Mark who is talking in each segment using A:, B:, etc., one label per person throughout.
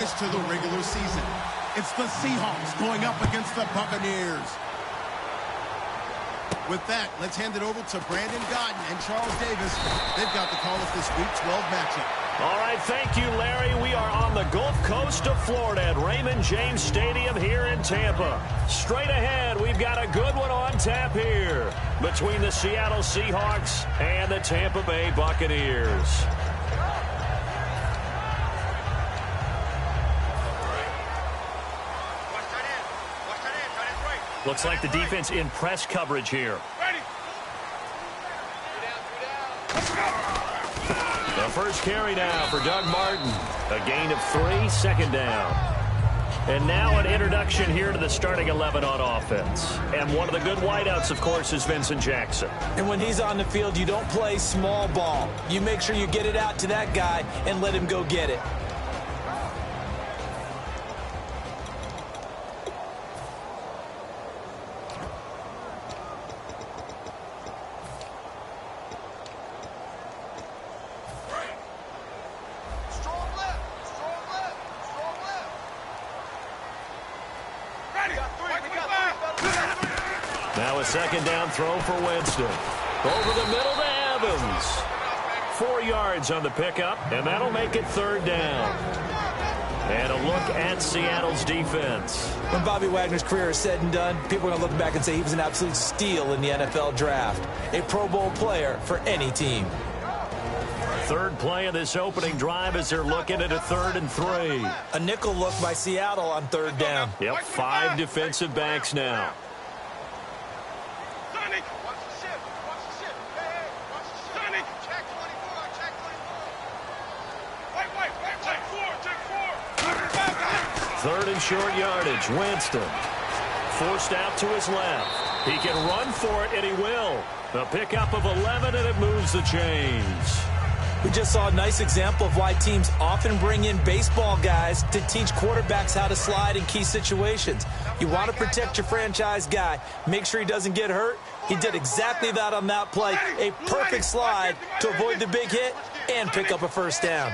A: To the regular season. It's the Seahawks going up against the Buccaneers. With that, let's hand it over to Brandon Godden and Charles Davis. They've got the call of this Week 12 matchup.
B: All right, thank you, Larry. We are on the Gulf Coast of Florida at Raymond James Stadium here in Tampa. Straight ahead, we've got a good one on tap here between the Seattle Seahawks and the Tampa Bay Buccaneers. Looks like the defense in press coverage here. The first carry now for Doug Martin. A gain of 3, second down. And now an introduction here to the starting 11 on offense. And one of the good wideouts, of course, is Vincent Jackson.
C: And when he's on the field, you don't play small ball. You make sure you get it out to that guy and let him go get it.
B: Now a second down throw for Winston. Over the middle to Evans. 4 yards on the pickup, and that'll make it third down. And a look at Seattle's defense.
C: When Bobby Wagner's career is said and done, people are going to look back and say he was an absolute steal in the NFL draft. A Pro Bowl player for any team.
B: Third play of this opening drive as they're looking at a 3rd and 3.
C: A nickel look by Seattle on third down.
B: Yep, 5 defensive backs now. Third and short yardage. Winston forced out to his left. He can run for it, and he will. A pickup of 11, and it moves the chains.
C: We just saw a nice example of why teams often bring in baseball guys to teach quarterbacks how to slide in key situations. You want to protect your franchise guy. Make sure he doesn't get hurt. He did exactly that on that play. A perfect slide to avoid the big hit and pick up a first down.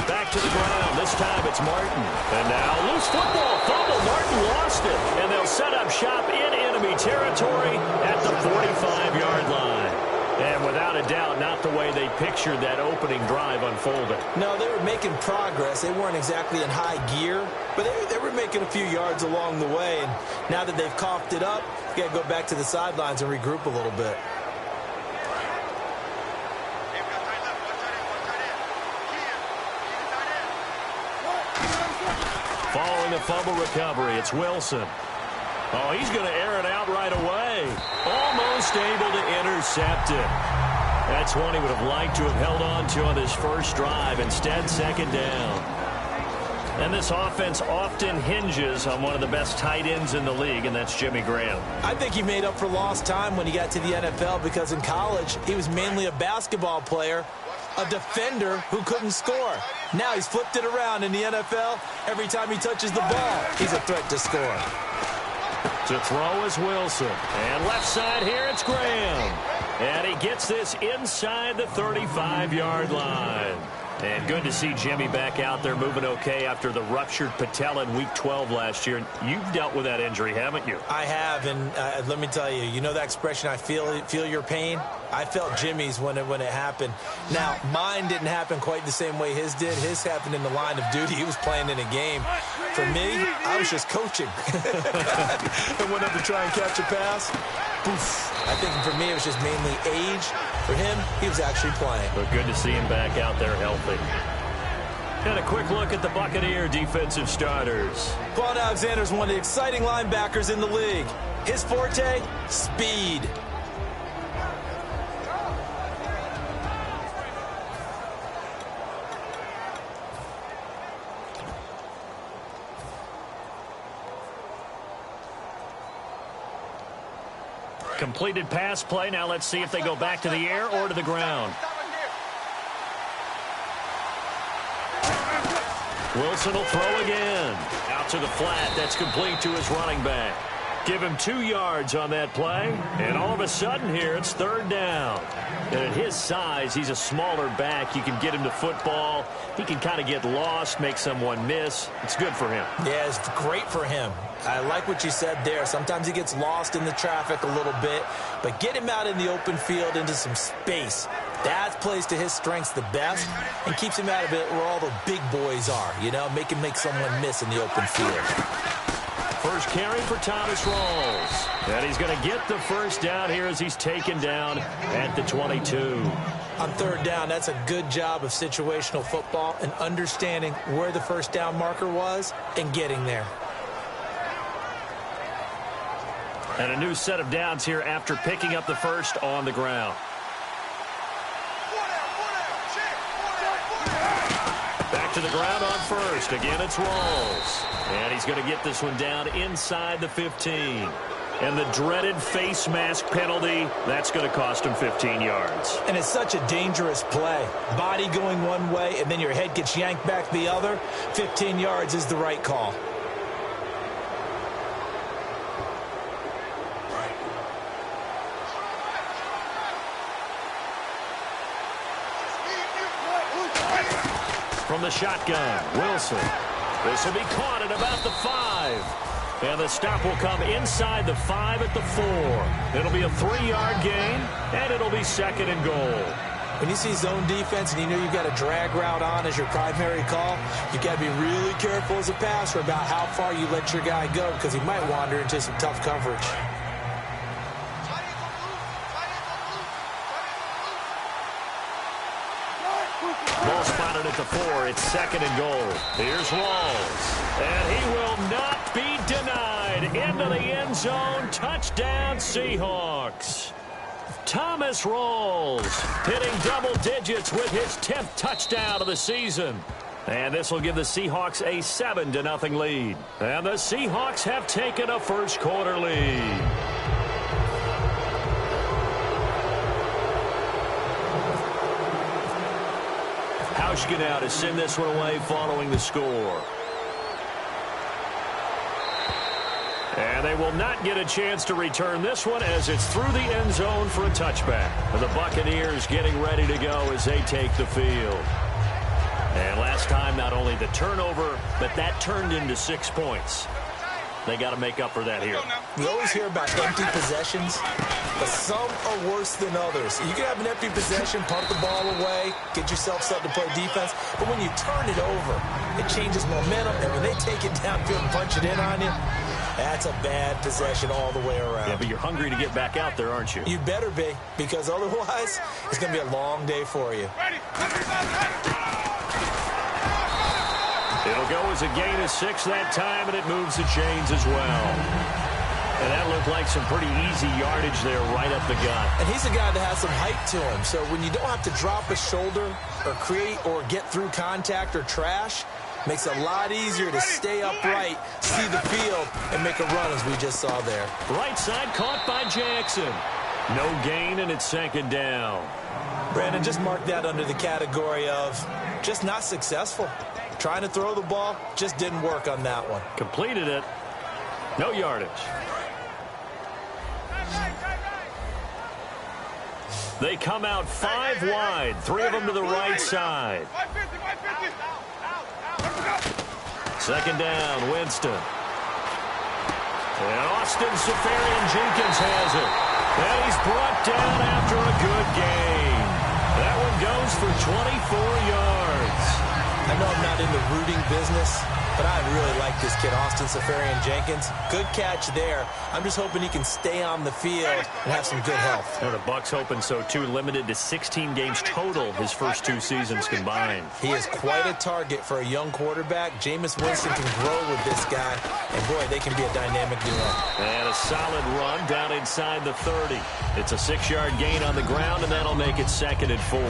B: Back to the ground. This time it's Martin. And now loose football. Fumble. Martin lost it. And they'll set up shop in enemy territory at the 45-yard line. And without a doubt, not the way they pictured that opening drive unfolding.
C: No, they were making progress. They weren't exactly in high gear, but they were making a few yards along the way. And now that they've coughed it up, you got to go back to the sidelines and regroup a little bit.
B: Following the fumble recovery, it's Wilson. Oh, he's going to air it out right away. Almost able to intercept it. That's one he would have liked to have held on to on his first drive. Instead, second down. And this offense often hinges on one of the best tight ends in the league, and that's Jimmy Graham.
C: I think he made up for lost time when he got to the NFL because in college, he was mainly a basketball player, a defender who couldn't score. Now he's flipped it around in the NFL. Every time he touches the ball, he's a threat to score.
B: To throw is Wilson. And left side here, it's Graham. And he gets this inside the 35-yard line. And good to see Jimmy back out there moving okay after the ruptured patella in Week 12 last year. You've dealt with that injury, haven't you?
C: I have, and let me tell you, you know that expression, I feel your pain? I felt Jimmy's when it happened. Now, mine didn't happen quite the same way his did. His happened in the line of duty. He was playing in a game. For me, I was just coaching. I went up to try and catch a pass. Poof. I think for me, it was just mainly age. For him, he was actually playing.
B: But good to see him back out there healthy. And a quick look at the Buccaneer defensive starters.
C: Quan Alexander is one of the exciting linebackers in the league. His forte, speed.
B: Completed pass play. Now let's see if they go back to the air or to the ground. Wilson will throw again. Out to the flat. That's complete to his running back. Give him 2 yards on that play, and all of a sudden here, it's 3rd down. And at his size, he's a smaller back. You can get him to football. He can kind of get lost, make someone miss. It's good for him.
C: Yeah, it's great for him. I like what you said there. Sometimes he gets lost in the traffic a little bit, but get him out in the open field into some space. That plays to his strengths the best and keeps him out of it where all the big boys are, you know, make someone miss in the open field.
B: First carry for Thomas Rawls. And he's going to get the first down here as he's taken down at the 22.
C: On 3rd down, that's a good job of situational football and understanding where the first down marker was and getting there.
B: And a new set of downs here after picking up the first on the ground. Back to the ground on first. Again, it's Rawls. And he's going to get this one down inside the 15. And the dreaded face mask penalty, that's going to cost him 15 yards.
C: And it's such a dangerous play. Body going one way, and then your head gets yanked back the other. 15 yards is the right call.
B: From the shotgun, Wilson. This will be caught at about the 5. And the stop will come inside the 5 at the 4. It'll be a 3-yard gain, and it'll be 2nd and goal.
C: When you see zone defense and you know you've got a drag route on as your primary call, you've got to be really careful as a passer about how far you let your guy go because he might wander into some tough coverage.
B: Ball spotted at the 4. It's 2nd and goal. Here's Rawls. And he will not be denied. Into the end zone. Touchdown, Seahawks. Thomas Rawls hitting double digits with his 10th touchdown of the season. And this will give the Seahawks a 7-0 lead. And the Seahawks have taken a first-quarter lead. Hauschka now to send this one away following the score. And they will not get a chance to return this one as it's through the end zone for a touchback. And the Buccaneers getting ready to go as they take the field. And last time, not only the turnover, but that turned into 6 points. They got to make up for that here.
C: We always hear about empty possessions, but some are worse than others. You can have an empty possession, punt the ball away, get yourself set to play defense, but when you turn it over, it changes momentum, and when they take it downfield and punch it in on you, that's a bad possession all the way around.
B: Yeah, but you're hungry to get back out there, aren't you?
C: You better be, because otherwise, it's going to be a long day for you.
B: It'll go as a gain of 6 that time, and it moves the chains as well. And that looked like some pretty easy yardage there right up the gut.
C: And he's a guy that has some height to him, so when you don't have to drop a shoulder or create or get through contact or trash, makes it a lot easier to stay upright, see the field, and make a run as we just saw there.
B: Right side caught by Jackson. No gain, and it's 2nd down.
C: Brandon, just mark that under the category of just not successful. Trying to throw the ball, just didn't work on that one.
B: Completed it. No yardage. They come out 5 wide, 3 of them to the right side. 2nd down, Winston. And Austin Seferian-Jenkins has it. And he's brought down after a good gain. That one goes for 24 yards.
C: I know I'm not in the rooting business, but I really like this kid, Austin Seferian-Jenkins. Good catch there. I'm just hoping he can stay on the field and have some good health.
B: And the Bucs hoping so, too. Limited to 16 games total his first 2 seasons combined.
C: He is quite a target for a young quarterback. Jameis Winston can grow with this guy, and, boy, they can be a dynamic duo.
B: And a solid run down inside the 30. It's a 6-yard gain on the ground, and that'll make it 2nd and 4.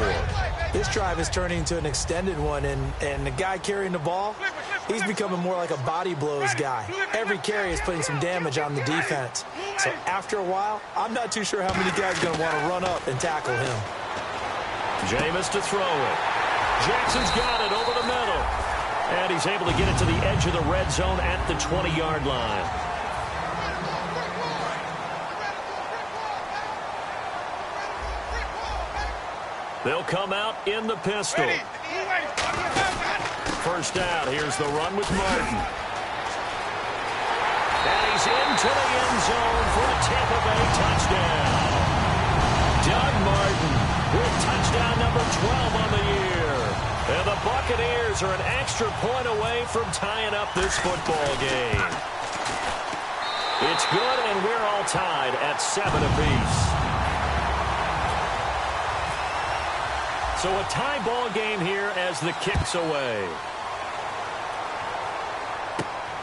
C: This drive is turning into an extended one, and the guy carrying the ball, he's becoming more like a body blows guy. Every carry is putting some damage on the defense. So after a while, I'm not too sure how many guys are going to want to run up and tackle him.
B: Jameis to throw it. Jackson's got it over the middle. And he's able to get it to the edge of the red zone at the 20-yard line. They'll come out in the pistol. First down. Here's the run with Martin. And he's into the end zone for a Tampa Bay touchdown. Doug Martin with touchdown number 12 on the year. And the Buccaneers are an extra point away from tying up this football game. It's good, and we're all tied at 7 apiece. So a tie ball game here as the kick's away.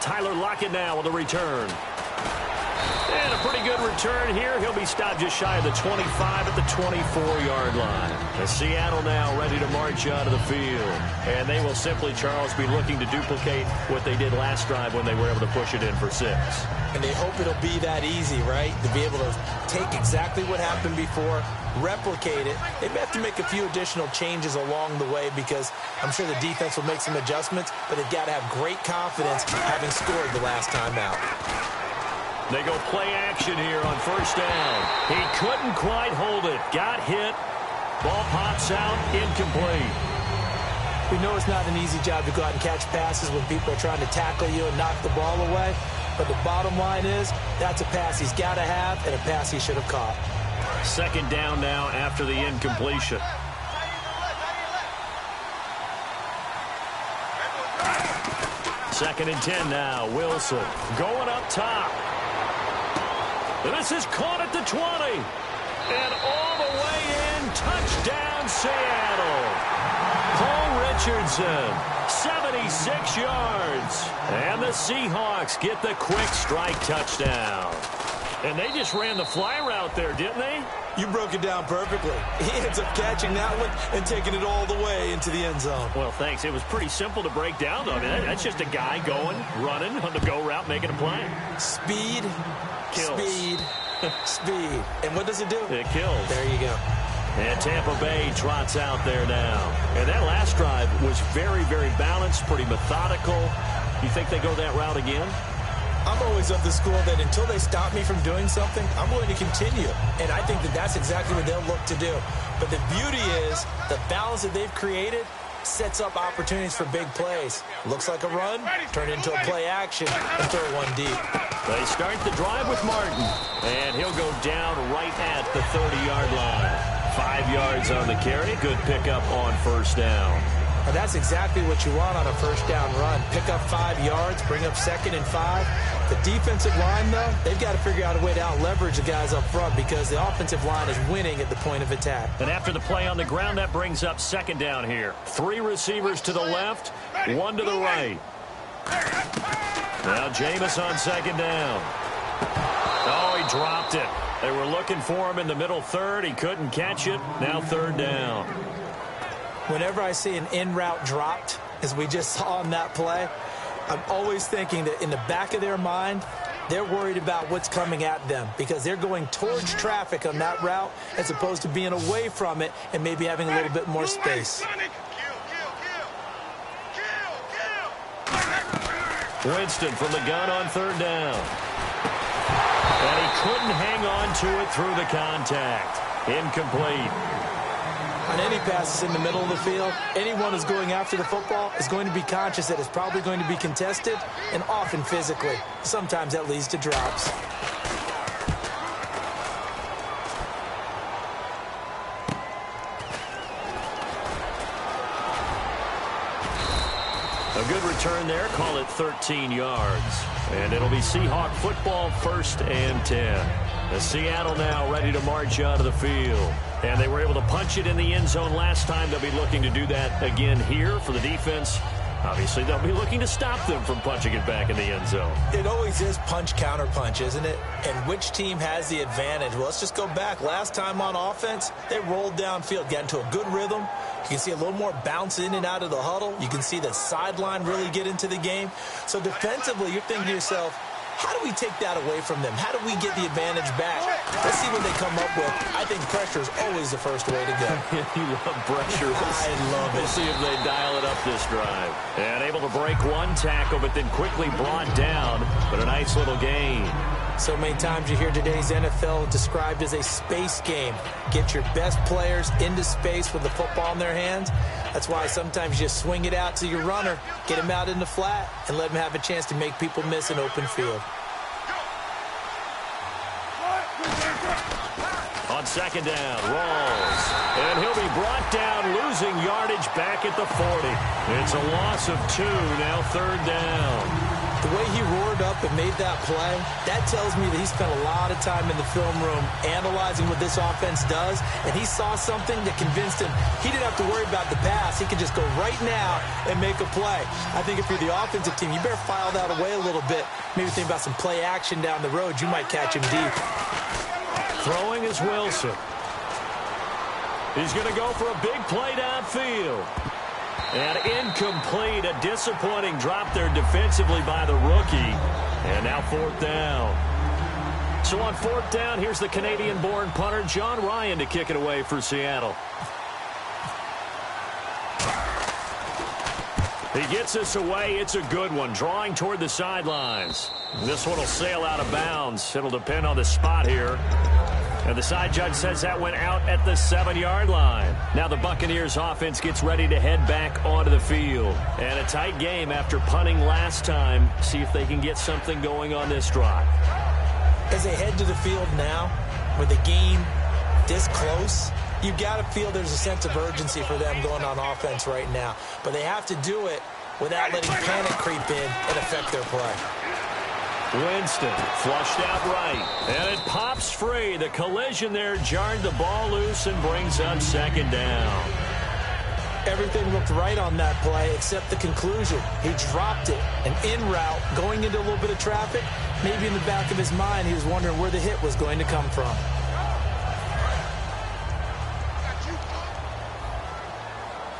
B: Tyler Lockett now with a return. And a pretty good return here. He'll be stopped just shy of the 25 at the 24-yard line. And Seattle now ready to march out of the field. And they will simply, Charles, be looking to duplicate what they did last drive when they were able to push it in for 6.
C: And they hope it'll be that easy, right? To be able to take exactly what happened before, replicate it. They may have to make a few additional changes along the way because I'm sure the defense will make some adjustments, but they've got to have great confidence having scored the last time out.
B: They go play action here on first down. He couldn't quite hold it. Got hit. Ball pops out. Incomplete.
C: We know it's not an easy job to go out and catch passes when people are trying to tackle you and knock the ball away. But the bottom line is that's a pass he's got to have and a pass he should have caught.
B: Second down now after the incompletion. Second and 10 now. Wilson going up top. This is caught at the 20. And all the way in. Touchdown, Seattle. Paul Richardson, 76 yards. And the Seahawks get the quick strike touchdown. And they just ran the fly route there, didn't they?
C: You broke it down perfectly. He ends up catching that one and taking it all the way into the end zone.
B: Well, thanks. It was pretty simple to break down, though. I mean, that's just a guy going, running on the go route, making a play.
C: Speed,
B: kills.
C: Speed, speed. And what does it do?
B: It kills.
C: There you go.
B: And Tampa Bay trots out there now. And that last drive was very, very balanced, pretty methodical. You think they go that route again?
C: I'm always of the school that until they stop me from doing something, I'm going to continue. And I think that that's exactly what they'll look to do. But the beauty is the balance that they've created sets up opportunities for big plays. Looks like a run, turn it into a play action, and throw one deep.
B: They start the drive with Martin. And he'll go down right at the 30-yard line. 5 yards on the carry. Good pickup on first down.
C: And that's exactly what you want on a first down run. Pick up 5 yards, bring up 2nd and 5. The defensive line, though, they've got to figure out a way to out-leverage the guys up front because the offensive line is winning at the point of attack.
B: And after the play on the ground, that brings up second down here. 3 receivers to the left, 1 to the right. Now Jameis on second down. Oh, he dropped it. They were looking for him in the middle third. He couldn't catch it. Now third down.
C: Whenever I see an in-route dropped, as we just saw on that play, I'm always thinking that in the back of their mind, they're worried about what's coming at them because they're going towards traffic on that route as opposed to being away from it and maybe having a little bit more space.
B: Winston from the gun on third down. And he couldn't hang on to it through the contact. Incomplete.
C: On any passes in the middle of the field, anyone who's going after the football is going to be conscious that it's probably going to be contested and often physically. Sometimes that leads to drops.
B: A good return there. Call it 13 yards. And it'll be Seahawk football, 1st and 10. The Seattle now ready to march out of the field. And they were able to punch it in the end zone last time. They'll be looking to do that again here for the defense. Obviously, they'll be looking to stop them from punching it back in the end zone.
C: It always is punch-counter-punch, isn't it? And which team has the advantage? Well, let's just go back. Last time on offense, they rolled downfield, got into a good rhythm. You can see a little more bounce in and out of the huddle. You can see the sideline really get into the game. So defensively, you're thinking to yourself, how do we take that away from them? How do we get the advantage back? Let's see what they come up with. I think pressure is always the first way to go.
B: You love pressure.
C: I love it.
B: We'll see if they dial it up this drive. And able to break one tackle, but then quickly brought down. But a nice little gain.
C: So many times you hear today's NFL described as a space game. Get your best players into space with the football in their hands. That's why sometimes you swing it out to your runner, get him out in the flat, and let him have a chance to make people miss an open field.
B: On second down, rolls. And he'll be brought down, losing yardage back at the 40. It's a loss of 2, now third down.
C: The way he roared up and made that play, that tells me that he spent a lot of time in the film room analyzing what this offense does, and he saw something that convinced him he didn't have to worry about the pass. He could just go right now and make a play. I think if you're the offensive team, you better file that away a little bit. Maybe think about some play action down the road. You might catch him deep.
B: Throwing is Wilson. He's going to go for a big play downfield. And incomplete, a disappointing drop there defensively by the rookie. And now fourth down. So on fourth down, here's the Canadian-born punter, John Ryan, to kick it away for Seattle. He gets us away. It's a good one, drawing toward the sidelines. This one will sail out of bounds. It'll depend on the spot here. And the side judge says that went out at the 7-yard line. Now the Buccaneers offense gets ready to head back onto the field. And a tight game after punting last time. See if they can get something going on this drive.
C: As they head to the field now, with the game this close, you got to feel there's a sense of urgency for them going on offense right now. But they have to do it without letting panic creep in and affect their play.
B: Winston flushed out right, and it pops free. The collision there jarred the ball loose and brings up second down.
C: Everything looked right on that play except the conclusion. He dropped it, an in route, going into a little bit of traffic. Maybe in the back of his mind, he was wondering where the hit was going to come from.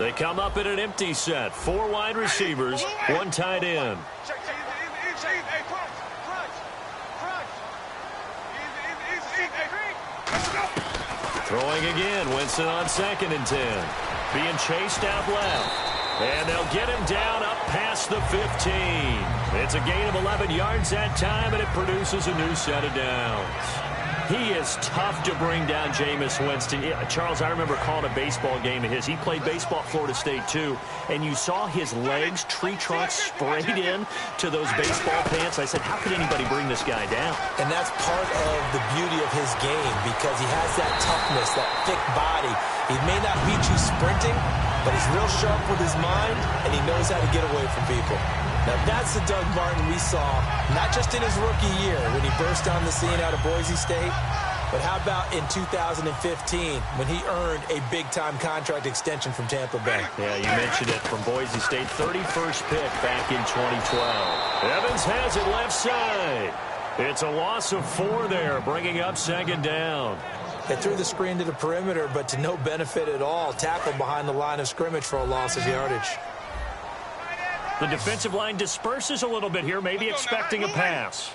B: They come up in an empty set. 4 wide receivers, 1 tight end. Throwing again, Winston on 2nd and 10. Being chased out left. And they'll get him down up past the 15. It's a gain of 11 yards that time, and it produces a new set of downs. He is tough to bring down, Jameis Winston. Charles, I remember calling a baseball game of his. He played baseball at Florida State, too. And you saw his legs, tree trunks sprayed in to those baseball pants. I said, how could anybody bring this guy down?
C: And that's part of the beauty of his game because he has that toughness, that thick body. He may not beat you sprinting, but he's real sharp with his mind, and he knows how to get away from people. Now, that's the Doug Martin we saw, not just in his rookie year when he burst on the scene out of Boise State, but how about in 2015 when he earned a big-time contract extension from Tampa Bay?
B: Yeah, you mentioned it, from Boise State, 31st pick back in 2012. Evans has it left side. It's a loss of 4 there, bringing up second down.
C: They threw the screen to the perimeter, but to no benefit at all. Tackled behind the line of scrimmage for a loss of yardage.
B: The defensive line disperses a little bit here, maybe expecting a pass.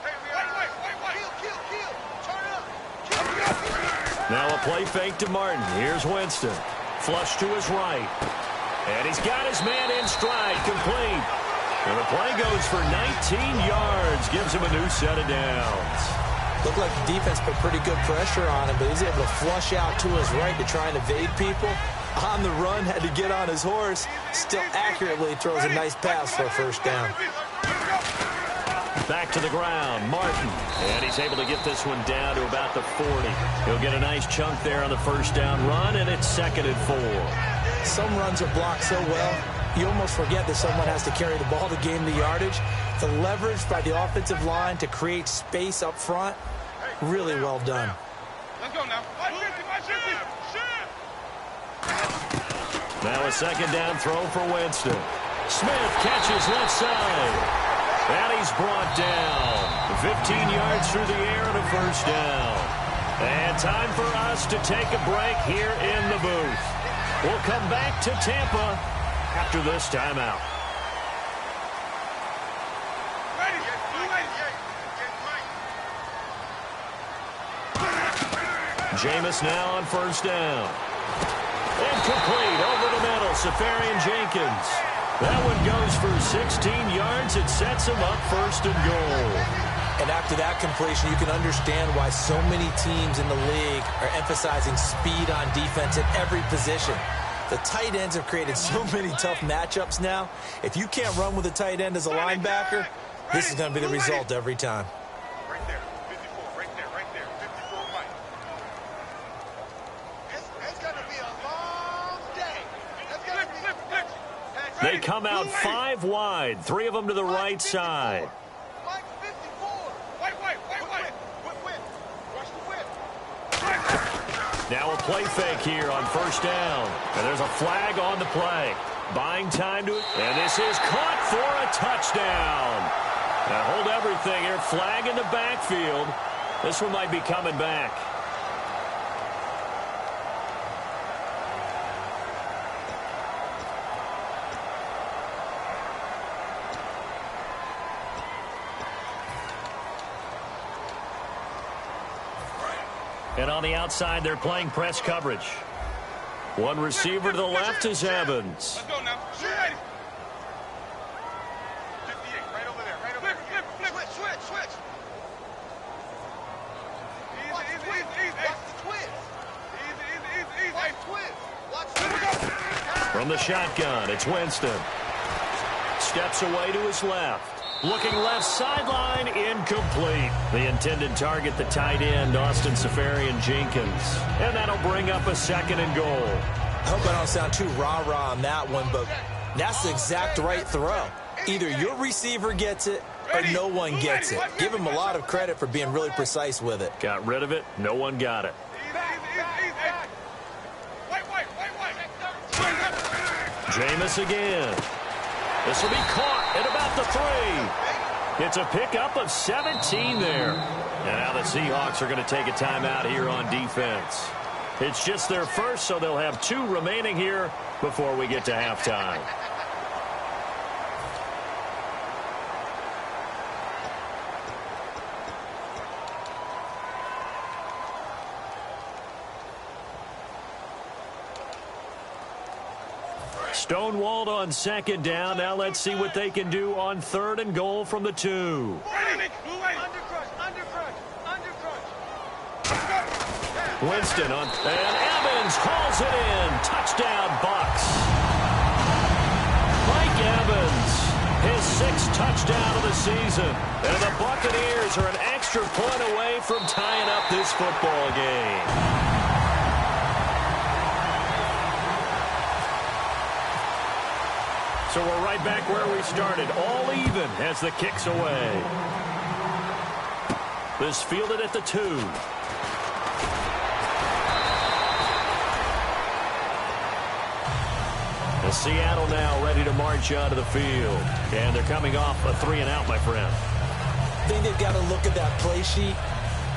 B: Now a play fake to Martin. Here's Winston. Flush to his right. And he's got his man in stride, complete. And the play goes for 19 yards, gives him a new set of downs.
C: Looked like the defense put pretty good pressure on him, but he's able to flush out to his right to try and evade people. On the run, had to get on his horse. Still accurately throws a nice pass for a first down.
B: Back to the ground, Martin. And he's able to get this one down to about the 40. He'll get a nice chunk there on the first down run, and it's 2nd and 4.
C: Some runs are blocked so well, you almost forget that someone has to carry the ball to gain the yardage. The leverage by the offensive line to create space up front, really well done.
D: Let's go now.
B: Now a second down throw for Winston. Smith catches left side. And he's brought down. 15 yards through the air and a first down. And time for us to take a break here in the booth. We'll come back to Tampa after this timeout. Jameis now on first down. Incomplete over the middle. Safarian Jenkins. That one goes for 16 yards. It sets him up 1st and goal.
C: And after that completion, you can understand why so many teams in the league are emphasizing speed on defense at every position. The tight ends have created so many tough matchups now. If you can't run with a tight end as a linebacker, this is going to be the result every time.
D: Right there, 54, right there, 54 right. It's going to be a long day. It's going to be
B: They come out 5 wide, 3 of them to the right side.
D: Mike 54. White. Rush the whip.
B: Now a play fake here on first down. And there's a flag on the play. Buying time to it. And this is caught for a touchdown. Now hold everything here. Flag in the backfield. This one might be coming back. And on the outside, they're playing press coverage. One receiver to the left is Evans.
D: Let's go now. Shoot ready. 58, right over there. Switch. Easy.
B: From the shotgun, it's Winston. Steps away to his left. Looking left sideline, incomplete. The intended target, the tight end, Austin Safarian-Jenkins. And that'll bring up a 2nd and goal.
C: I hope I don't sound too rah-rah on that one, but that's the exact right throw. Either your receiver gets it or no one gets it. Give him a lot of credit for being really precise with it.
B: Got rid of it. No one got it. Jameis again. This will be caught at about the 3. It's a pickup of 17 there. And now the Seahawks are going to take a timeout here on defense. It's just their first, so they'll have 2 remaining here before we get to halftime. Stonewalled on 2nd down. Now let's see what they can do on 3rd and goal from the 2. Winston and Evans hauls it in. Touchdown, Bucs. Mike Evans, his 6th touchdown of the season. And the Buccaneers are an extra point away from tying up this football game. So we're right back where we started, all even as the kick's away. This fielded at the 2. The Seattle now ready to march out of the field. And they're coming off a 3 and out, my friend.
C: I think they've got to look at that play sheet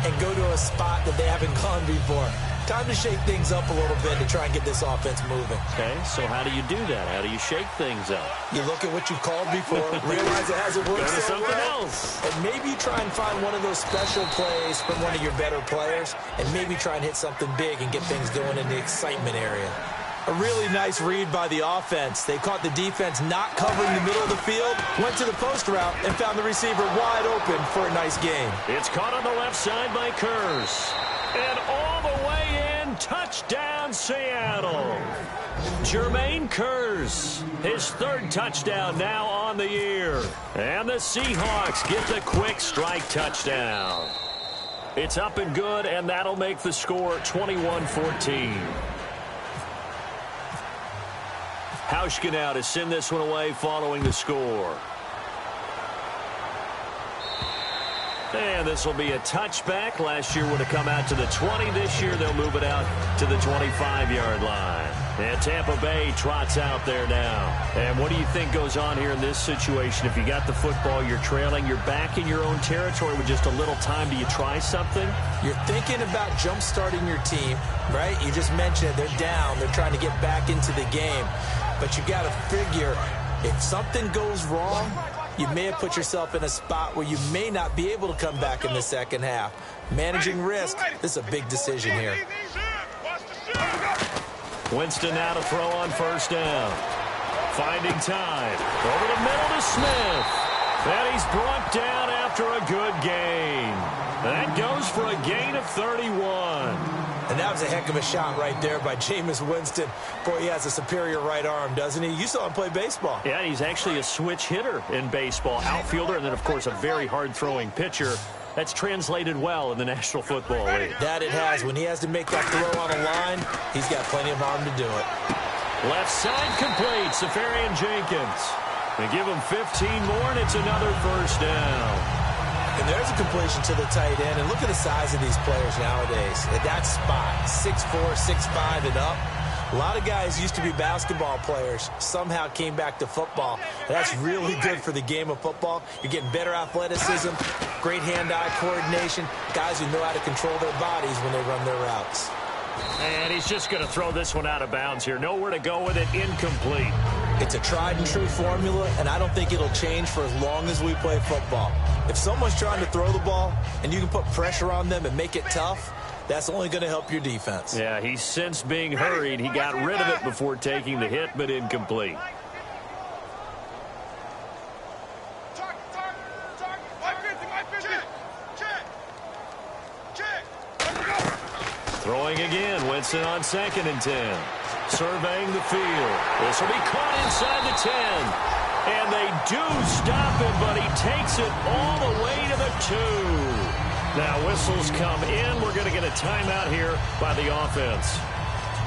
C: and go to a spot that they haven't gone before. Time to shake things up a little bit to try and get this offense moving.
B: Okay, so how do you do that? How do you shake things up?
C: You look at what you've called before, realize it hasn't worked so
B: something
C: well,
B: else.
C: and maybe you try and find one of those special plays from one of your better players, and maybe try and hit something big and get things going in the excitement area. A really nice read by the offense. They caught the defense not covering the middle of the field, went to the post route, and found the receiver wide open for a nice gain.
B: It's caught on the left side by Kurz. And all the way in, touchdown Seattle. Jermaine Kurz, his 3rd touchdown now on the year. And the Seahawks get the quick strike touchdown. It's up and good, and that'll make the score 21-14. Hauschka now to send this one away following the score. And this will be a touchback. Last year would have come out to the 20. This year they'll move it out to the 25-yard line. And Tampa Bay trots out there now. And what do you think goes on here in this situation? If you got the football, you're trailing, you're back in your own territory with just a little time. Do you try something?
C: You're thinking about jump-starting your team, right? You just mentioned it. They're down. They're trying to get back into the game. But you got to figure if something goes wrong, you may have put yourself in a spot where you may not be able to come back in the second half. Managing risk, this is a big decision here.
B: Winston now to throw on first down. Finding time. Over the middle to Smith. And he's brought down after after a good gain. That goes for a gain of 31.
C: And that was a heck of a shot right there by Jameis Winston. Boy, he has a superior right arm, doesn't he? You saw him play baseball.
B: Yeah, he's actually a switch hitter in baseball. Outfielder, and then, of course, a very hard-throwing pitcher. That's translated well in the National Football League.
C: That it has. When he has to make that throw on a line, he's got plenty of arm to do it.
B: Left side complete. Safarian Jenkins. They give him 15 more, and it's another first down.
C: And there's a completion to the tight end. And look at the size of these players nowadays. At that spot, 6'4", 6'5", and up. A lot of guys used to be basketball players, somehow came back to football. That's really good for the game of football. You're getting better athleticism, great hand-eye coordination, guys who know how to control their bodies when they run their routes.
B: And he's just going to throw this one out of bounds here. Nowhere to go with it, incomplete.
C: It's a tried-and-true formula, and I don't think it'll change for as long as we play football. If someone's trying to throw the ball and you can put pressure on them and make it tough, that's only going to help your defense.
B: Yeah, he's since being hurried. He got rid of it before taking the hit, but incomplete. Throwing again, Winston on 2nd and 10. Surveying the field. This will be caught inside the 10. And they do stop him, but he takes it all the way to the 2. Now whistles come in. We're going to get a timeout here by the offense.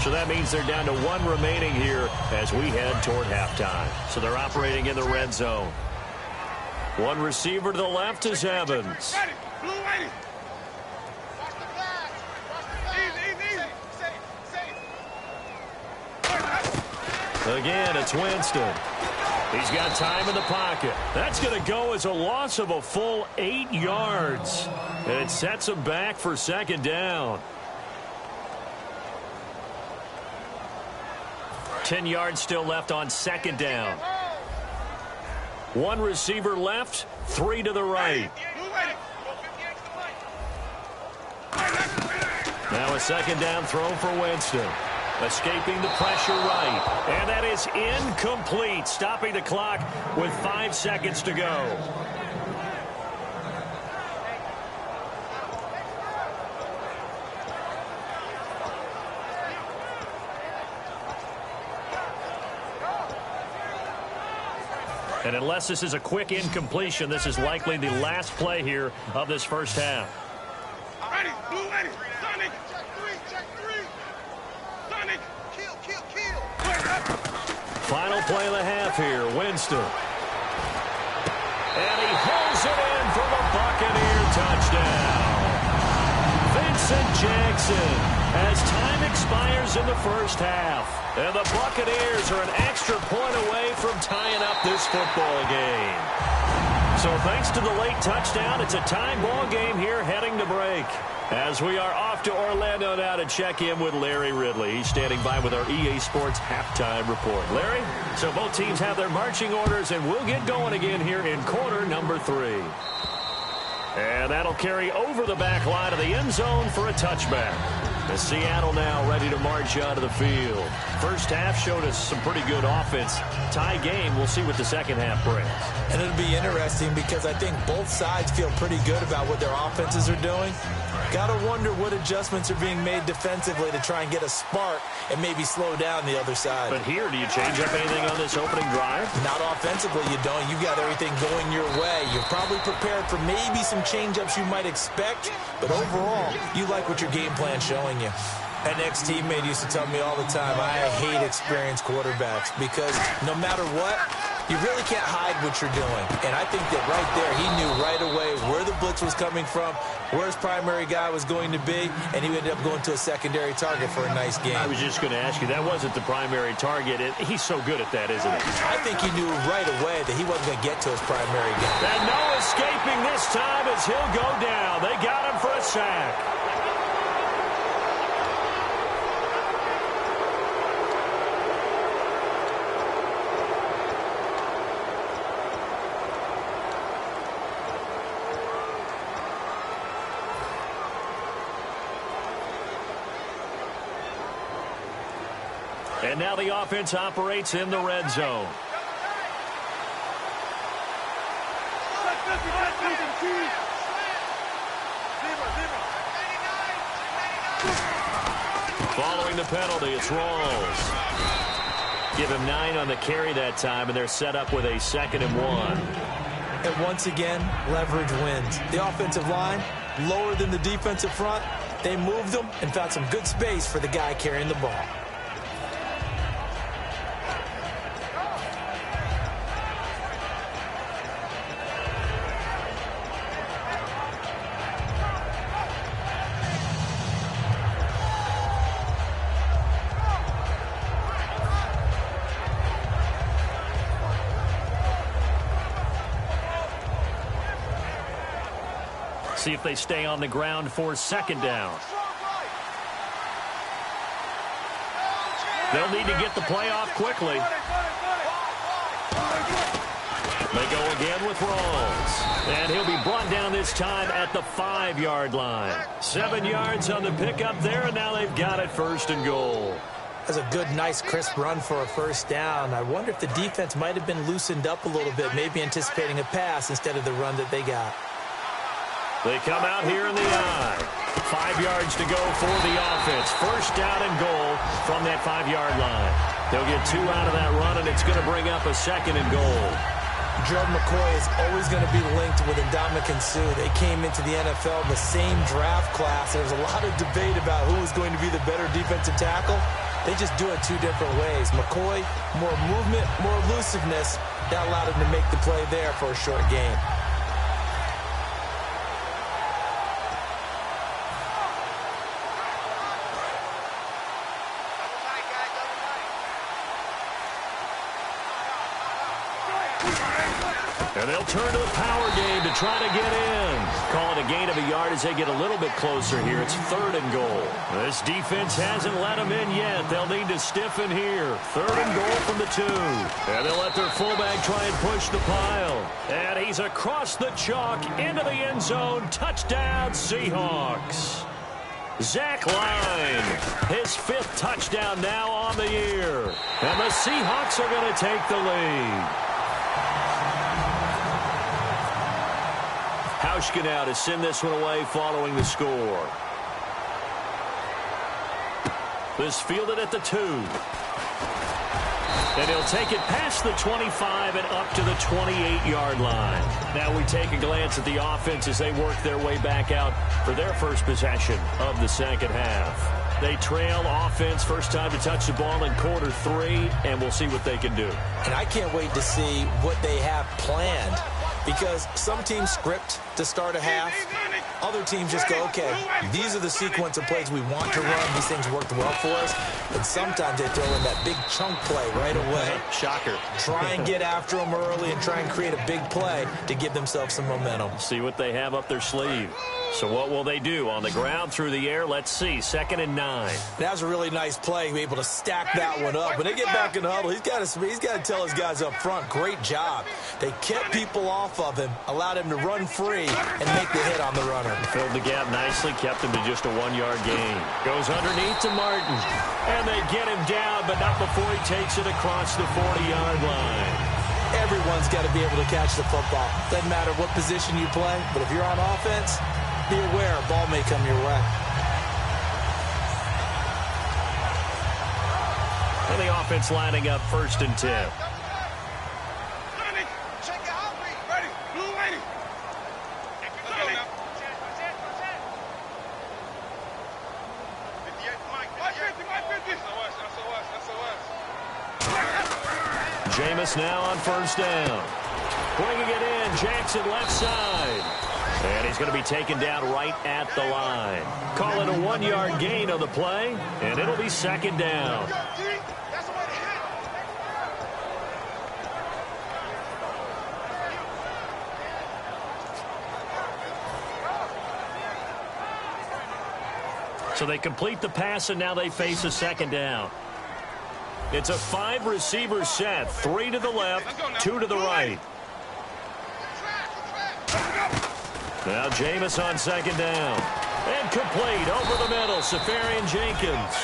B: So that means they're down to 1 remaining here as we head toward halftime. So they're operating in the red zone. One receiver to the left is Evans. Again, it's Winston. He's got time in the pocket. That's going to go as a loss of a full 8 yards. And it sets him back for 2nd down. 10 yards still left on 2nd down. 1 receiver left, 3 to the right. Now a 2nd down throw for Winston. Escaping the pressure right. And that is incomplete. Stopping the clock with 5 seconds to go. And unless this is a quick incompletion, this is likely the last play here of this first half.
D: Ready, blue ready, Sonic, check three, Sonic, kill.
B: Final play of the half here, Winston. And he holds it in for the Buccaneer touchdown. Vincent Jackson as time expires in the first half. And the Buccaneers are an extra point away from tying up this football game. So thanks to the late touchdown, it's a tie ball game here heading to break. As we are off to Orlando now to check in with Larry Ridley. He's standing by with our EA Sports halftime report. Larry, so both teams have their marching orders, and we'll get going again here in quarter number 3. And that'll carry over the back line of the end zone for a touchback. As Seattle now ready to march out of the field. First half showed us some pretty good offense. Tie game, we'll see what the second half brings.
C: And it'll be interesting because I think both sides feel pretty good about what their offenses are doing. Got to wonder what adjustments are being made defensively to try and get a spark and maybe slow down the other side.
B: But here, do you change up anything on this opening drive?
C: Not offensively, you don't. You've got everything going your way. You're probably prepared for maybe some change-ups you might expect, but overall, you like what your game plan's showing you. An ex-teammate used to tell me all the time, I hate experienced quarterbacks because no matter what, you really can't hide what you're doing. And I think that right there, he knew right away where the blitz was coming from, where his primary guy was going to be, and he ended up going to a secondary target for a nice game.
B: I was just going to ask you, that wasn't the primary target. He's so good at that, isn't he?
C: I think he knew right away that he wasn't going to get to his primary guy.
B: And no escaping this time as he'll go down. They got him for a sack. And now the offense operates in the red zone. Following the penalty, it's Rawls. Give him 9 on the carry that time, and they're set up with a 2nd and 1.
C: And once again, leverage wins. The offensive line, lower than the defensive front. They moved them and found some good space for the guy carrying the ball.
B: See if they stay on the ground for 2nd down. They'll need to get the play off quickly. They go again with Rawls. And he'll be brought down this time at the 5-yard line. 7 yards on the pickup there, and now they've got it 1st and goal.
C: That's a good, nice, crisp run for a 1st down. I wonder if the defense might have been loosened up a little bit, maybe anticipating a pass instead of the run that they got.
B: They come out here in the I. 5 yards to go for the offense. 1st down and goal from that 5-yard line. They'll get 2 out of that run, and it's going to bring up a 2nd and goal.
C: Gerald McCoy is always going to be linked with Ndamukong Suh. They came into the NFL in the same draft class. There was a lot of debate about who was going to be the better defensive tackle. They just do it 2 different ways. McCoy, more movement, more elusiveness. That allowed him to make the play there for a short gain.
B: And they'll turn to the power game to try to get in. Call it a gain of a yard as they get a little bit closer here. It's 3rd and goal. This defense hasn't let them in yet. They'll need to stiffen here. 3rd and goal from the 2. And they'll let their fullback try and push the pile. And he's across the chalk into the end zone. Touchdown, Seahawks. Zach Line, his 5th touchdown now on the year. And the Seahawks are going to take the lead. Hauschka now to send this one away following the score. This fielded at the 2. And he'll take it past the 25 and up to the 28-yard line. Now we take a glance at the offense as they work their way back out for their first possession of the 2nd half. They trail offense, first time to touch the ball in quarter 3, and we'll see what they can do.
C: And I can't wait to see what they have planned, because some teams script to start a half. Other teams just go, okay, these are the sequence of plays we want to run. These things worked well for us. And sometimes they throw in that big chunk play right away.
B: Shocker.
C: Try and get after them early and try and create a big play to give themselves some momentum.
B: See what they have up their sleeve. So what will they do? On the ground, through the air? Let's see. 2nd and 9.
C: That was a really nice play, able to stack that one up. When they get back in the huddle, he's got to tell his guys up front, great job. They kept people off of him, allowed him to run free and make the hit on the runner.
B: Filled the gap nicely, kept him to just a 1-yard gain. Goes underneath to Martin. And they get him down, but not before he takes it across the 40-yard line.
C: Everyone's got to be able to catch the football. Doesn't matter what position you play, but if you're on offense, be aware a ball may come your way.
B: And the offense lining up 1st and 10. Jameis now on 1st down. Bringing it in, Jackson left side. And he's going to be taken down right at the line. Call it a 1-yard gain on the play, and it'll be 2nd down. So they complete the pass, and now they face a 2nd down. It's a 5-receiver set, 3 to the left, 2 to the right. Now Jameis on 2nd down. And complete over the middle, Safarian Jenkins.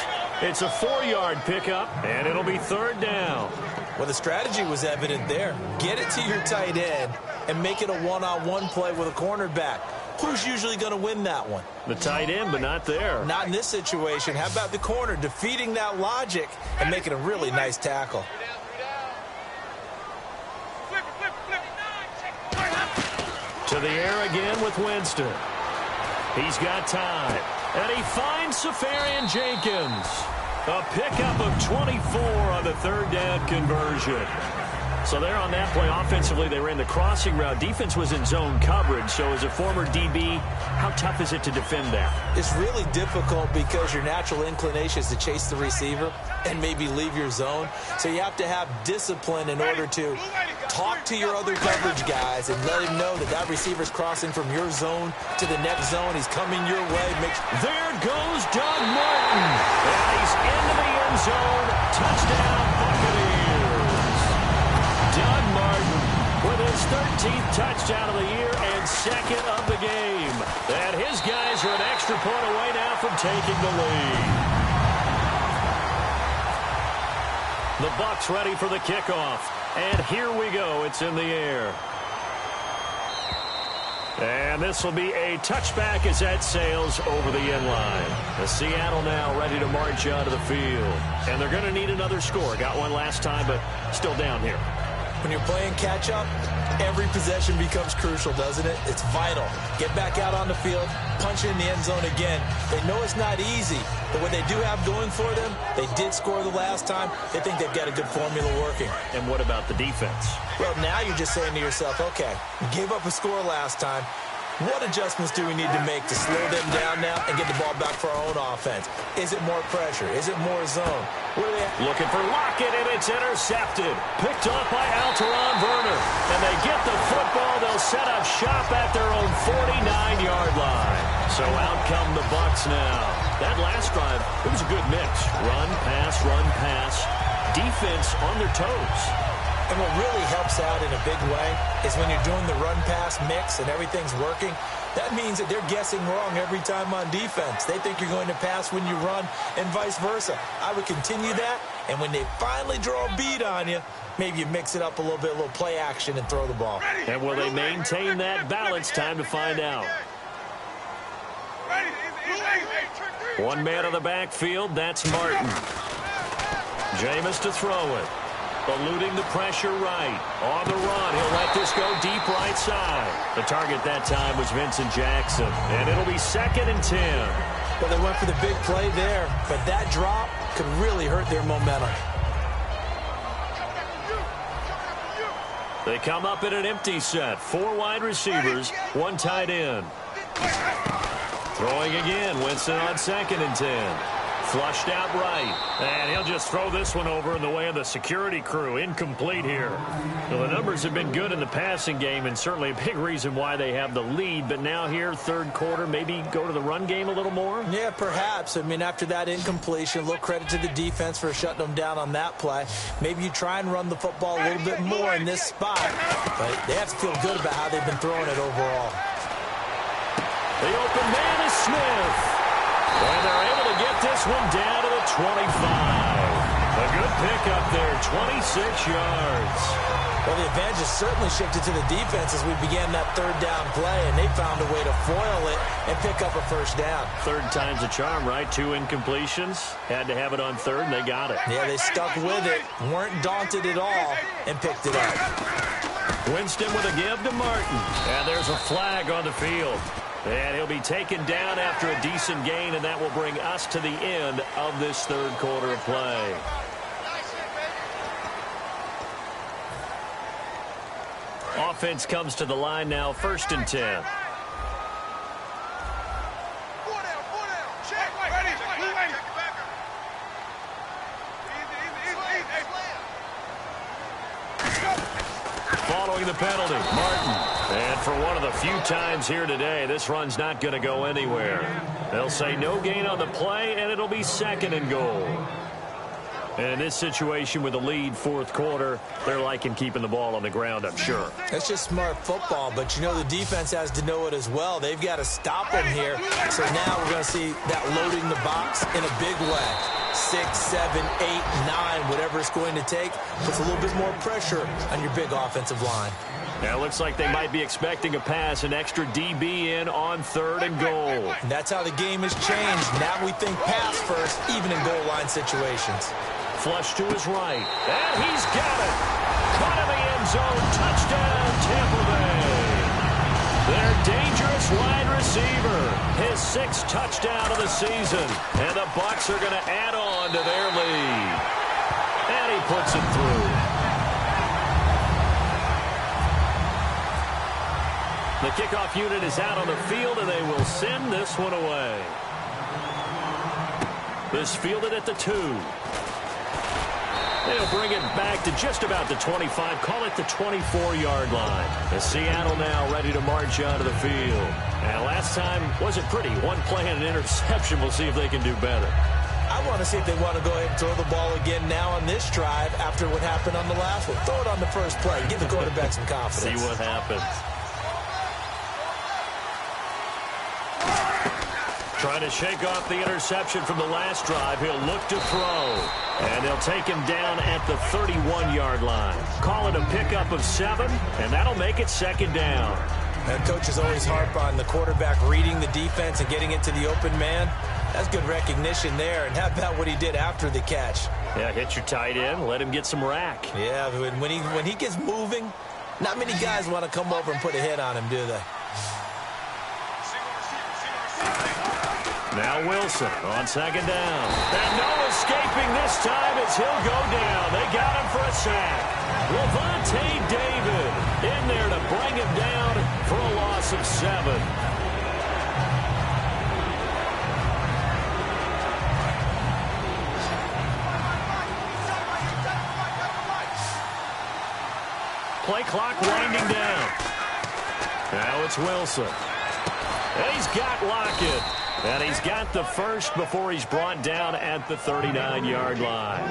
B: It's a 4-yard pickup, and it'll be 3rd down.
C: Well, the strategy was evident there. Get it to your tight end, and make it a one-on-one play with a cornerback. Who's usually going to win that one?
B: The tight end, but not there.
C: Not in this situation. How about the corner defeating that logic and making a really nice tackle?
B: To the air again with Winston. He's got time. And he finds Safarian Jenkins. A pickup of 24 on the third down conversion. So there on that play, offensively, they ran the crossing route. Defense was in zone coverage. So as a former DB, how tough is it to defend that?
C: It's really difficult because your natural inclination is to chase the receiver and maybe leave your zone. So you have to have discipline in order to talk to your other coverage guys and let him know that that receiver's crossing from your zone to the next zone. He's coming your way.
B: There goes Doug Martin. And he's into the end zone. Touchdown, Buccaneers. Doug Martin with his 13th touchdown of the year and second of the game. And his guys are an extra point away now from taking the lead. The Bucs ready for the kickoff. And here we go. It's in the air. And this will be a touchback as that sails over the end line. The Seattle now ready to march out of the field. And they're going to need another score. Got one last time, but still down here.
C: When you're playing catch-up, every possession becomes crucial, doesn't it? It's vital. Get back out on the field, punch it in the end zone again. They know it's not easy, but what they do have going for them, they did score the last time. They think they've got a good formula working.
B: And what about the defense?
C: Well, now you're just saying to yourself, okay, we gave up a score last time. What adjustments do we need to make to slow them down now and get the ball back for our own offense? Is it more pressure? Is it more zone? What are they
B: looking for Lockett, and it's intercepted. Picked off by Alteron Werner. And they get the football. They'll set up shop at their own 49-yard line. So out come the Bucs now. That last drive, it was a good mix. Run, pass, defense on their toes.
C: And what really helps out in a big way is when you're doing the run-pass mix and everything's working, that means that they're guessing wrong every time on defense. They think you're going to pass when you run and vice versa. I would continue that, and when they finally draw a beat on you, maybe you mix it up a little bit, a little play action, and throw the ball.
B: And will they maintain that balance? Time to find out. One man on the backfield, that's Martin. Jameis to throw it. Eluding the pressure right. On the run, he'll let this go deep right side. The target that time was Vincent Jackson. And it'll be 2nd and 10.
C: Well, they went for the big play there, but that drop could really hurt their momentum.
B: They come up in an empty set. 4 wide receivers, 1 tight end. Throwing again, Winston on 2nd and 10. Flushed out right, and he'll just throw this one over in the way of the security crew. Incomplete here. Well, the numbers have been good in the passing game, and certainly a big reason why they have the lead. But now here, third quarter, maybe go to the run game a little more?
C: Yeah, perhaps. I mean, after that incompletion, a little credit to the defense for shutting them down on that play. Maybe you try and run the football a little bit more in this spot, but they have to feel good about how they've been throwing it overall.
B: The open man is Smith. And they're able to get this one down to the 25. A good pickup there, 26 yards.
C: Well, the advantage has certainly shifted to the defense as we began that third down play, and they found a way to foil it and pick up a first down.
B: Third time's a charm, right? 2 incompletions. Had to have it on third, and they got it.
C: Yeah, they stuck with it, weren't daunted at all, and picked it up.
B: Winston with a give to Martin. And there's a flag on the field. And he'll be taken down after a decent gain, and that will bring us to the end of this third quarter of play. Offense comes to the line now, 1st and 10. Following the penalty, Martin. And for one of the few times here today, this run's not going to go anywhere. They'll say no gain on the play, and it'll be 2nd and goal. And in this situation with the lead, 4th quarter, they're liking keeping the ball on the ground, I'm sure.
C: That's just smart football, but you know the defense has to know it as well. They've got to stop them here. So now we're going to see that loading the box in a big way. 6, 7, 8, 9, whatever it's going to take, puts a little bit more pressure on your big offensive line.
B: Now it looks like they might be expecting a pass, an extra DB in on 3rd and goal.
C: And that's how the game has changed. Now we think pass first, even in goal line situations.
B: Flush to his right, and he's got it. Caught in the end zone, touchdown, Tampa Bay. Their dangerous wide receiver, his 6th touchdown of the season, and the Bucs are going to add on to their lead. And he puts it through. The kickoff unit is out on the field, and they will send this one away. This fielded at the 2. They'll bring it back to just about the 25, call it the 24-yard line. As Seattle now ready to march onto the field. And last time wasn't pretty. One play and an interception. We'll see if they can do better.
C: I want to see if they want to go ahead and throw the ball again now on this drive after what happened on the last one. Throw it on the first play. Give the quarterback some confidence.
B: See what happens. Trying to shake off the interception from the last drive. He'll look to throw. And they'll take him down at the 31-yard line. Call it a pickup of 7, and that'll make it 2nd down.
C: And coaches always harp on the quarterback reading the defense and getting it to the open man. That's good recognition there. And how about what he did after the catch?
B: Yeah, hit your tight end, let him get some rack.
C: Yeah, when he gets moving, not many guys want to come over and put a hit on him, do they?
B: Now Wilson on 2nd down. And no escaping this time as he'll go down. They got him for a sack. Levante David in there to bring him down for a loss of 7. Play clock winding down. Now it's Wilson. And he's got Lockett. And he's got the first before he's brought down at the 39-yard line.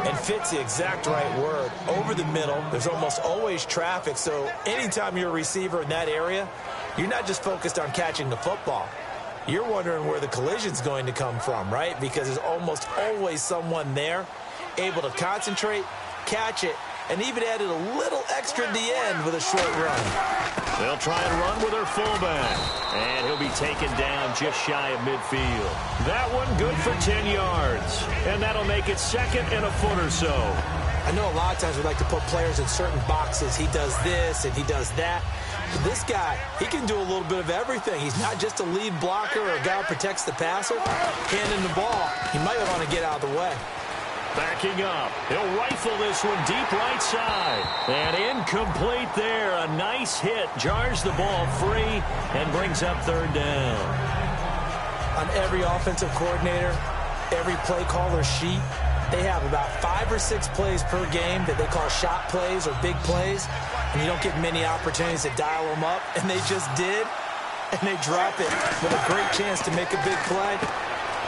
C: And fits the exact right word. Over the middle, there's almost always traffic. So anytime you're a receiver in that area, you're not just focused on catching the football. You're wondering where the collision's going to come from, right? Because there's almost always someone there able to concentrate, catch it, and even added a little extra at the end with a short run.
B: They'll try and run with their fullback. And he'll be taken down just shy of midfield. That one good for 10 yards. And that'll make it 2nd and a foot or so.
C: I know a lot of times we like to put players in certain boxes. He does this and he does that. But this guy, he can do a little bit of everything. He's not just a lead blocker or a guy who protects the passer. Handing the ball, he might want to get out of the way.
B: Backing up. He'll rifle this one deep right side. And incomplete there. A nice hit. Jars the ball free and brings up 3rd down.
C: On every offensive coordinator, every play caller sheet, they have about 5 or 6 plays per game that they call shot plays or big plays. And you don't get many opportunities to dial them up. And they just did. And they drop it with a great chance to make a big play.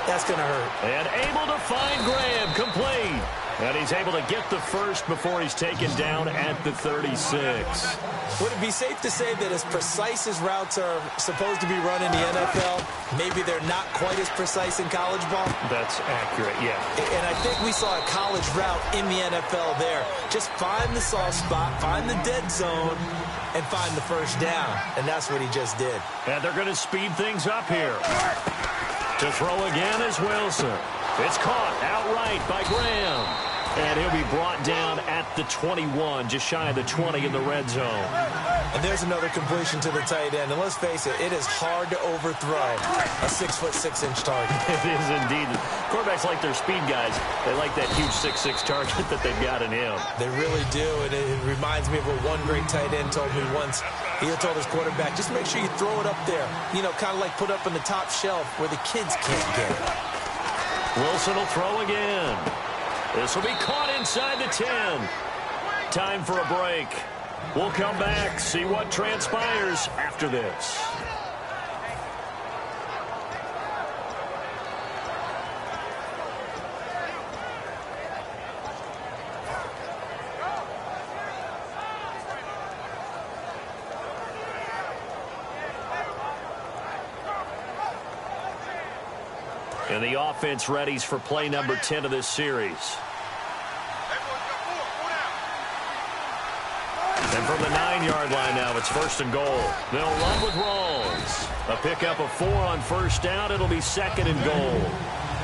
C: That's going to hurt.
B: And able to find Graham, complete. And he's able to get the first before he's taken down at the 36.
C: Would it be safe to say that as precise as routes are supposed to be run in the NFL, maybe they're not quite as precise in college ball?
B: That's accurate, yeah.
C: And I think we saw a college route in the NFL there. Just find the soft spot, find the dead zone, and find the first down. And that's what he just did.
B: And they're going to speed things up here. To throw again is Wilson. It's caught outright by Graham. And he'll be brought down at the 21, just shy of the 20 in the red zone.
C: And there's another completion to the tight end. And let's face it, it is hard to overthrow a 6'6" target.
B: It is indeed. Quarterbacks like their speed guys. They like that huge 6'6" target that they've got in him.
C: They really do. And it reminds me of what one great tight end told me once. He told his quarterback, just make sure you throw it up there. You know, kind of like put up on the top shelf where the kids can't get it.
B: Wilson will throw again. This will be caught inside the 10. Time for a break. We'll come back, see what transpires after this. And the offense readies for play number 10 of this series. And from the 9-yard line now, it's 1st and goal. They'll run with Rawls. A pickup of 4 on 1st down. It'll be 2nd and goal.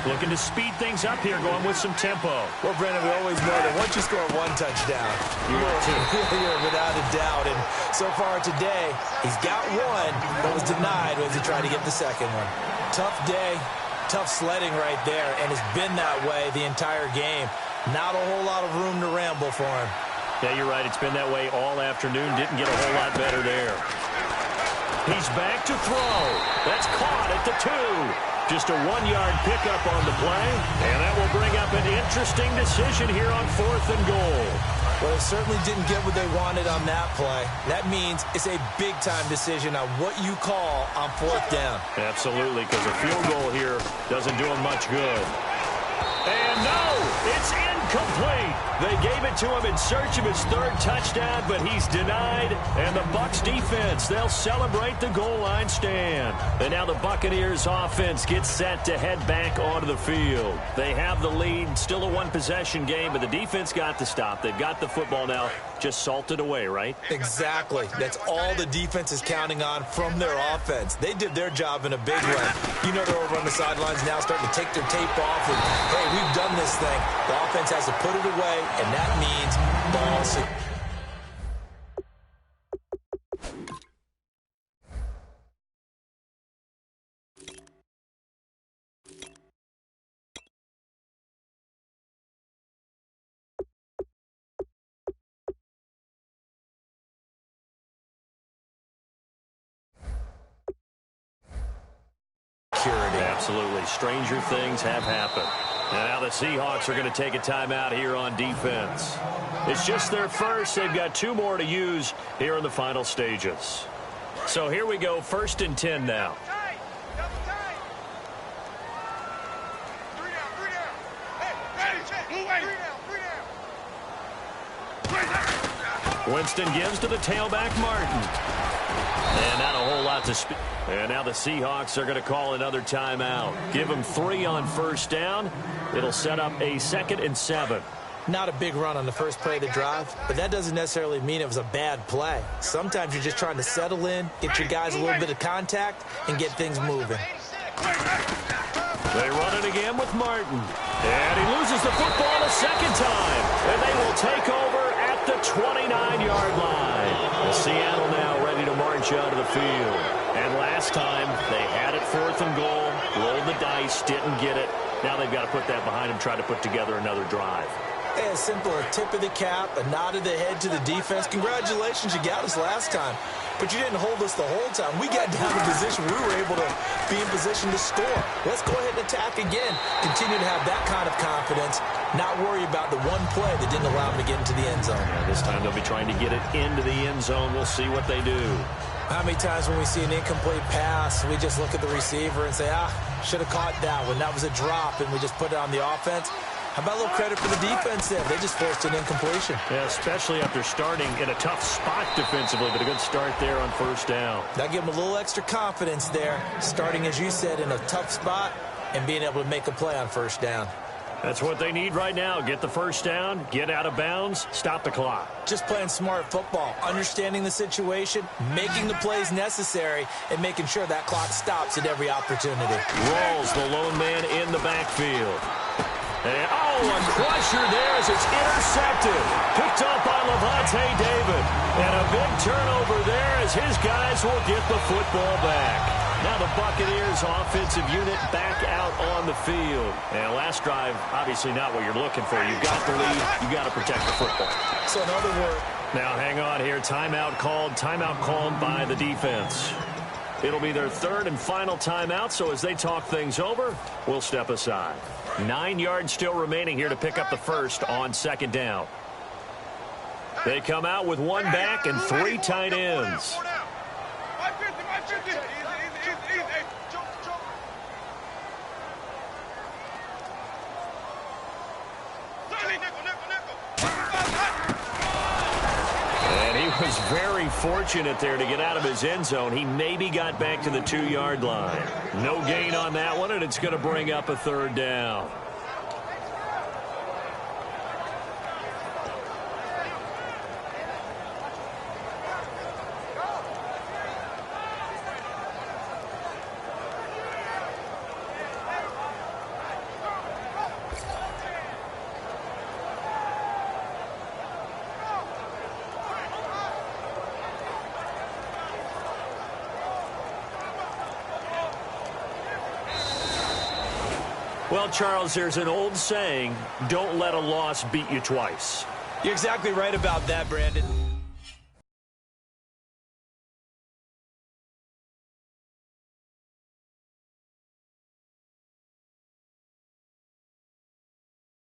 B: Looking to speed things up here, going with some tempo.
C: Well, Brandon, we always know that once you score 1 touchdown, you're without a doubt. And so far today, he's got 1, but was denied as he tried to get the 2nd one. Tough day, tough sledding right there, and it's been that way the entire game. Not a whole lot of room to ramble for him.
B: Yeah, you're right. It's been that way all afternoon. Didn't get a whole lot better there. He's back to throw. That's caught at the 2. Just a 1-yard pickup on the play, and that will bring up an interesting decision here on 4th and goal.
C: Well, they certainly didn't get what they wanted on that play. That means it's a big-time decision on what you call on 4th down.
B: Absolutely, because a field goal here doesn't do him much good. And no, it's incomplete. They gave it to him in search of his 3rd touchdown, but he's denied. And the Bucs defense, they'll celebrate the goal line stand. And now the Buccaneers offense gets set to head back onto the field. They have the lead, still a 1-possession game, but the defense got the stop. They've got the football now, just salted away, right?
C: Exactly. That's all the defense is counting on from their offense. They did their job in a big way. You know they're over on the sidelines now starting to take their tape off and, hey, we've done this thing. The offense has to put it away, and that means ball security.
B: Absolutely. Stranger things have happened. And now the Seahawks are going to take a timeout here on defense. It's just their first. They've got 2 more to use here in the final stages. So here we go, 1st and 10 now. Winston gives to the tailback, Martin. And not a whole lot to speak. And now the Seahawks are going to call another timeout. Give them 3 on 1st down. It'll set up a 2nd and 7.
C: Not a big run on the first play of the drive, but that doesn't necessarily mean it was a bad play. Sometimes you're just trying to settle in, get your guys a little bit of contact, and get things moving.
B: They run it again with Martin. And he loses the football a 2nd time. And they will take over at the 29-yard line. Seattle now ready to march out of the field. And last time, they had it 4th and goal, rolled the dice, didn't get it. Now they've got to put that behind them, try to put together another drive.
C: Hey, a simple tip of the cap, a nod of the head to the defense. Congratulations, you got us last time. But you didn't hold us the whole time. We got down in position. We were able to be in position to score. Let's go ahead and attack again. Continue to have that kind of confidence. Not worry about the one play that didn't allow them to get into the end zone.
B: Yeah, this time they'll be trying to get it into the end zone. We'll see what they do.
C: How many times when we see an incomplete pass, we just look at the receiver and say, should have caught that one. That was a drop, and we just put it on the offense. How about a little credit for the defense there? They just forced an incompletion.
B: Yeah, especially after starting in a tough spot defensively, but a good start there on 1st down.
C: That'll give them a little extra confidence there, starting, as you said, in a tough spot and being able to make a play on 1st down.
B: That's what they need right now. Get the 1st down, get out of bounds, stop the clock.
C: Just playing smart football, understanding the situation, making the plays necessary, and making sure that clock stops at every opportunity.
B: Rawls, the lone man in the backfield. And, a crusher there as it's intercepted. Picked up by Levante David. And a big turnover there as his guys will get the football back. Now the Buccaneers offensive unit back out on the field. And last drive, obviously not what you're looking for. You've got the lead. You've got to protect the football.
C: So in other words,
B: now hang on here. Timeout called by the defense. It'll be their 3rd and final timeout, so as they talk things over, we'll step aside. 9 yards still remaining here to pick up the 1st on 2nd down. They come out with 1 back and 3 tight ends. And he was very fortunate there to get out of his end zone. He maybe got back to the 2-yard line. No gain on that one, and it's going to bring up a 3rd down. Well, Charles, there's an old saying, don't let a loss beat you twice.
C: You're exactly right about that, Brandon.